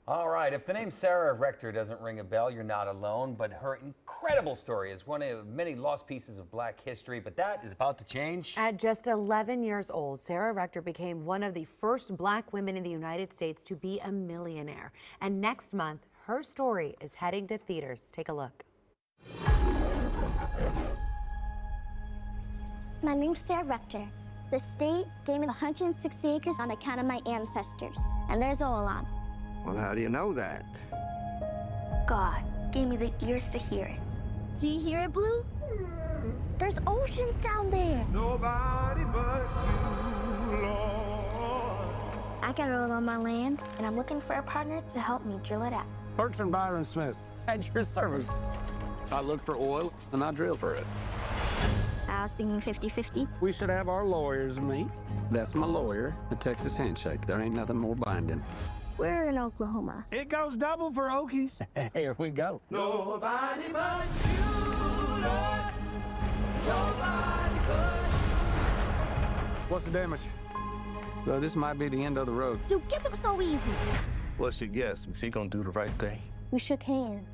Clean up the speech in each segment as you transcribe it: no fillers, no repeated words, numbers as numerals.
All right, if the name Sarah Rector doesn't ring a bell, you're not alone, but her incredible story is one of many lost pieces of Black history, but that is about to change. At just 11 years old, Sarah Rector became one of the first Black women in the United States to be a millionaire. And next month, her story is heading to theaters. Take a look. My name's Sarah Rector. The state gave me 160 acres on account of my ancestors, and there's all on. Well, how do you know that? God gave me the ears to hear it. Do you hear it, Blue? There's oceans down there. Nobody but you, Lord. I got it all on my land, and I'm looking for a partner to help me drill it out. Bertrand Byron Smith, at your service. I look for oil, and I drill for it. I was thinking 50-50. We should have our lawyers meet. That's my lawyer, the Texas handshake. There ain't nothing more binding. We're in Oklahoma. It goes double for Okies. Here we go. Nobody but you, Lord. Nobody but. What's the damage? Well, this might be the end of the road. Dude, get them so easy. What's your guess? Is he gonna do the right thing? We shook hands.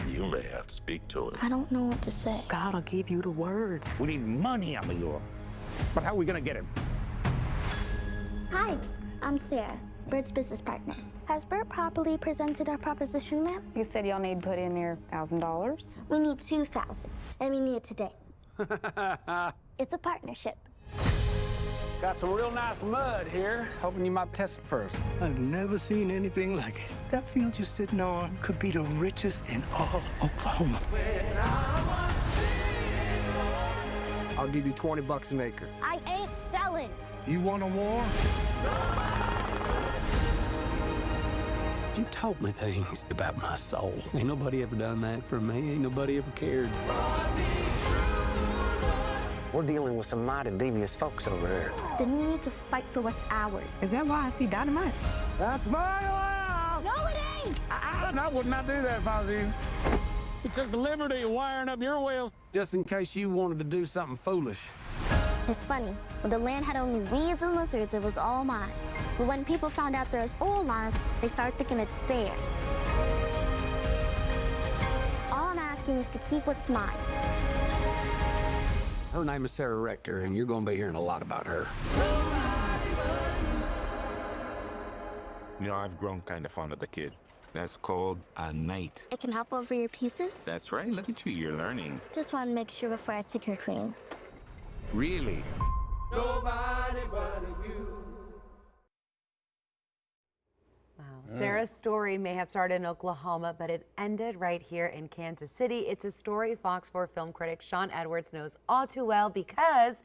You may have to speak to him. I don't know what to say. God'll give you the words. We need money out of you. But how are we gonna get him? Hi, I'm Sarah, Bert's business partner. Has Bert properly presented our proposition, ma'am? You said y'all need to put in there $1,000. We need 2,000, and we need it today. It's a partnership. Got some real nice mud here. Hoping you might test it first. I've never seen anything like it. That field you're sitting on could be the richest in all Oklahoma. I'll give you 20 bucks an acre. I ain't selling. You want a war? You taught me things about my soul. Ain't nobody ever done that for me. Ain't nobody ever cared. We're dealing with some mighty devious folks over there. Then we need to fight for what's ours. Is that why I see dynamite? That's my land! No, it ain't! I would not do that if I was you. You took the liberty of wiring up your wells just in case you wanted to do something foolish. It's funny. When the land had only weeds and lizards, it was all mine. But when people found out there's oil lines, they started thinking it's theirs. All I'm asking is to keep what's mine. Her name is Sarah Rector, and you're going to be hearing a lot about her. You know, I've grown kind of fond of the kid. That's called a knight. It can hop over your pieces. That's right. Look at you. You're learning. Just want to make sure before I take your cream. Really? Nobody but you. Wow. Sarah's story may have started in Oklahoma, but it ended right here in Kansas City. It's a story Fox 4 film critic Sean Edwards knows all too well because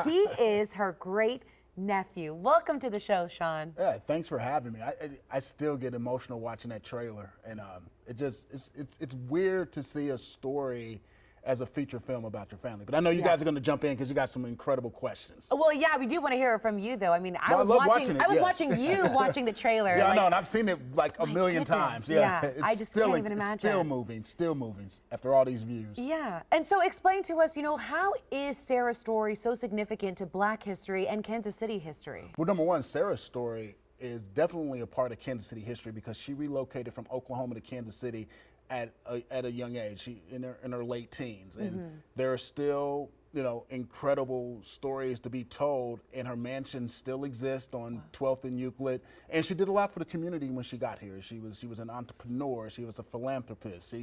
he is her great nephew. Welcome to the show, Sean. Yeah, thanks for having me. I still get emotional watching that trailer, and it's weird to see a story as a feature film about your family. But I know you guys are going to jump in because you got some incredible questions. Well, yeah, we do want to hear it from you, though. I mean, I was watching you watching the trailer. Yeah, like, no, and I've seen it like a million times. Yeah, it's I just can't even imagine. Still moving after all these views. Yeah, and so explain to us, how is Sarah's story so significant to Black history and Kansas City history? Well, number one, Sarah's story is definitely a part of Kansas City history because she relocated from Oklahoma to Kansas City at a young age, in her late teens, and there are still incredible stories to be told, and her mansion still exists on 12th and Euclid, and she did a lot for the community when she got here. She was an entrepreneur, she was a philanthropist,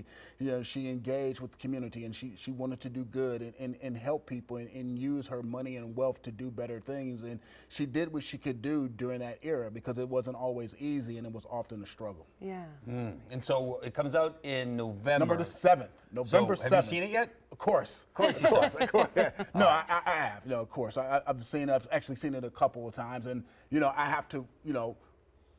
she engaged with the community, and she wanted to do good and help people and use her money and wealth to do better things, and she did what she could do during that era because it wasn't always easy and it was often a struggle. Yeah. And so it comes out in November. November 7th. November 7th. Have you seen it yet? Of course. You saw it. Of course. Yeah. No, I have. No, of course. I've actually seen it a couple of times, and I have to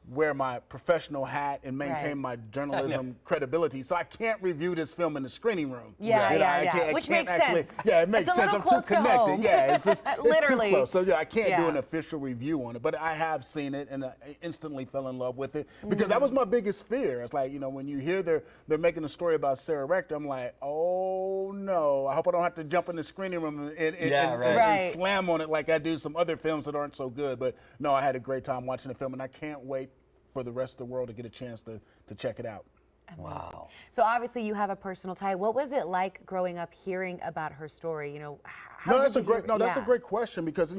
wear my professional hat and maintain my journalism credibility, so I can't review this film in the screening room. Which makes sense. Yeah, it makes sense. I'm too connected. Yeah, it's just literally too close. So I can't do an official review on it, but I have seen it and I instantly fell in love with it because that was my biggest fear. It's like when you hear they're making a story about Sarah Rector, I'm like, oh no, I hope I don't have to jump in the screening room and slam on it like I do some other films that aren't so good. But no, I had a great time watching the film, and I can't wait for the rest of the world to get a chance to check it out. Amazing. Wow. So obviously you have a personal tie. What was it like growing up hearing about her story? You know, how No, did that's a you great. hear- No, that's a yeah. great question because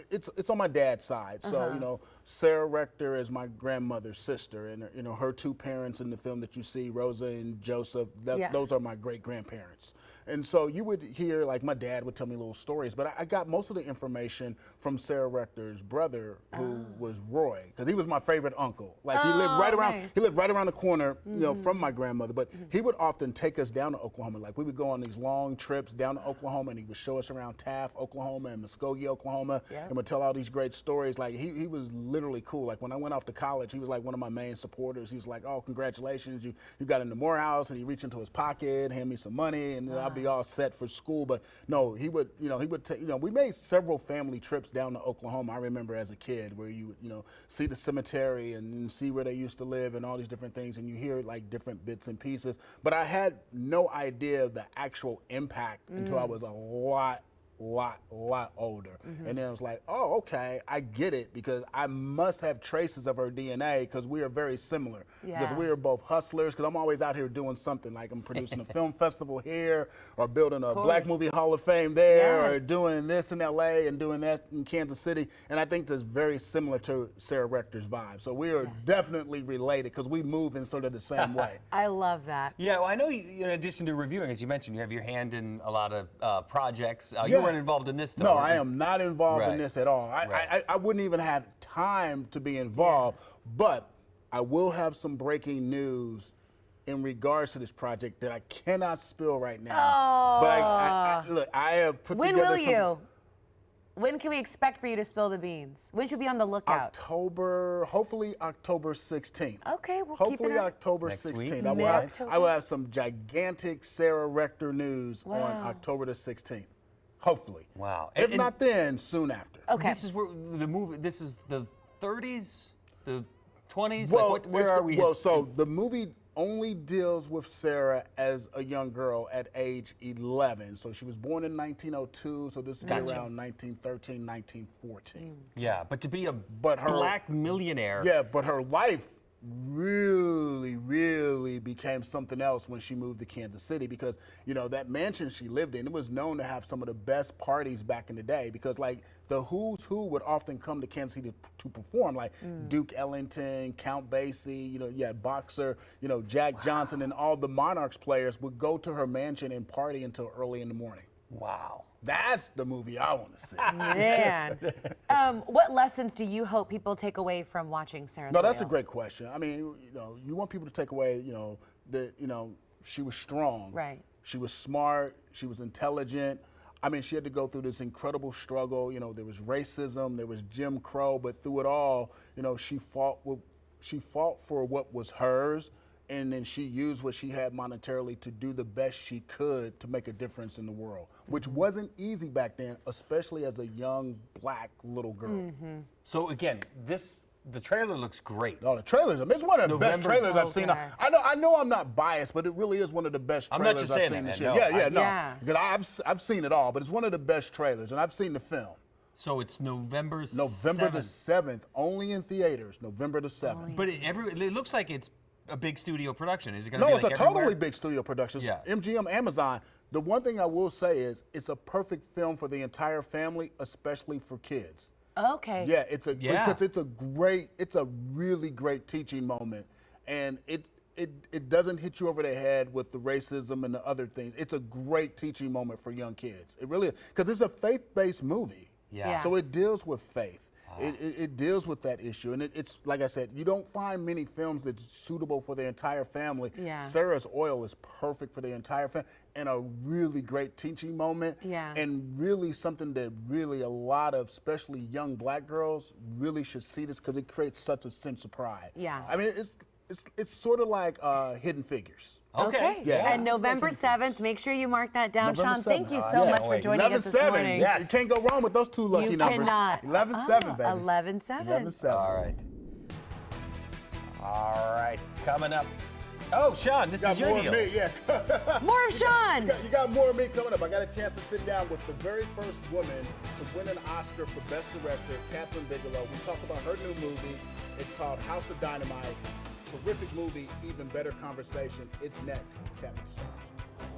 it's on my dad's side. So Sarah Rector is my grandmother's sister, and her two parents in the film that you see, Rosa and Joseph. Those are my great grandparents. And so you would hear, like, my dad would tell me little stories, but I got most of the information from Sarah Rector's brother, who was Roy, because he was my favorite uncle. Like, he lived right around. Nice. He lived right around the corner, from my grandmother. But he would often take us down to Oklahoma. Like, we would go on these long trips down to Oklahoma, and he would show us around Taft, Oklahoma, and Muskogee, Oklahoma, and would tell all these great stories. Like, he was literally cool. Like, when I went off to college, he was like one of my main supporters. He was like, "Oh, congratulations, you got into Morehouse," and he reached into his pocket, hand me some money, and I'll be all set for school. But no, he would take, we made several family trips down to Oklahoma. I remember as a kid where you would, see the cemetery and see where they used to live and all these different things, and you hear like different bits and pieces. But I had no idea of the actual impact until I was a lot older. And then I was like, oh, okay, I get it, because I must have traces of her DNA, because we are very similar. Because we are both hustlers, because I'm always out here doing something, like I'm producing a film festival here, or building a Black Movie Hall of Fame there, or doing this in LA and doing that in Kansas City. And I think that's very similar to Sarah Rector's vibe. So we are definitely related, because we move in sort of the same way. I love that. Yeah, well, I know you, in addition to reviewing, as you mentioned, you have your hand in a lot of projects. You weren't involved in this, though. No, I am not involved in this at all. Right. I wouldn't even have time to be involved, but I will have some breaking news in regards to this project that I cannot spill right now. Oh. But look, I have put When together will you? When can we expect for you to spill the beans? When should we be on the lookout? Hopefully October 16th. Okay, we'll keep Hopefully it up. October Next 16th. week? I will have some gigantic Sarah Rector news on October the 16th. Hopefully. Wow. If not then, soon after. Okay. This is where the movie, this is the 30s, the 20s? Well, like where are we? Well, so the movie only deals with Sarah as a young girl at age 11. So she was born in 1902, so this would be around 1913, 1914. Yeah, but to be a But her, Black millionaire. Yeah, but her life really became something else when she moved to Kansas City, because that mansion she lived in, it was known to have some of the best parties back in the day, because like the who's who would often come to Kansas City to perform, like Duke Ellington, Count Basie, you had Boxer, Jack Johnson, and all the Monarchs players would go to her mansion and party until early in the morning. Wow. That's the movie I want to see. Man. What lessons do you hope people take away from watching Sarah's No, that's a Whale? great question. I mean, you want people to take away, that, she was strong. Right. She was smart. She was intelligent. I mean, she had to go through this incredible struggle. There was racism, there was Jim Crow, but through it all, she fought for what was hers. And then she used what she had monetarily to do the best she could to make a difference in the world, which wasn't easy back then, especially as a young Black little girl. So again, the trailer looks great. Oh, the trailers! It's one of the best November- trailers I've seen. I know I'm not biased, but it really is one of the best I'm not trailers just I've saying seen that, this year. no. Yeah, because I've seen it all, but it's one of the best trailers, and I've seen the film. So it's November 7th. November the 7th, only in theaters. November the 7th. But it looks like it's a big studio production. Is it going to No, be it's like a totally everywhere? big studio production. Yeah. MGM, Amazon. The one thing I will say is it's a perfect film for the entire family, especially for kids. Okay. Yeah, because it's a really great teaching moment, and it doesn't hit you over the head with the racism and the other things. It's a great teaching moment for young kids. It really is, because it's a faith-based movie. Yeah. So it deals with faith. It deals with that issue, and it's like I said, you don't find many films that's suitable for the entire family. Yeah. Sarah's Oil is perfect for the entire family, and a really great teaching moment. Yeah. And really something that really a lot of, especially young Black girls, really should see this, because it creates such a sense of pride. Yeah. I mean, it's sort of like Hidden Figures. Okay. Yeah. And November 7th, make sure you mark that down. November Sean, thank 7th. you so much for joining us this morning. You can't go wrong with those two lucky You numbers. cannot. 11-7, baby. 11-7. 11-7. All right. All right. Coming up, Oh, Sean, this You is got your more deal. of me, yeah. More of Sean. You got more of me coming up. I got a chance to sit down with the very first woman to win an Oscar for Best Director, Catherine Bigelow. We talk about her new movie. It's called House of Dynamite. Terrific movie, even better conversation. It's next. Tap the stars.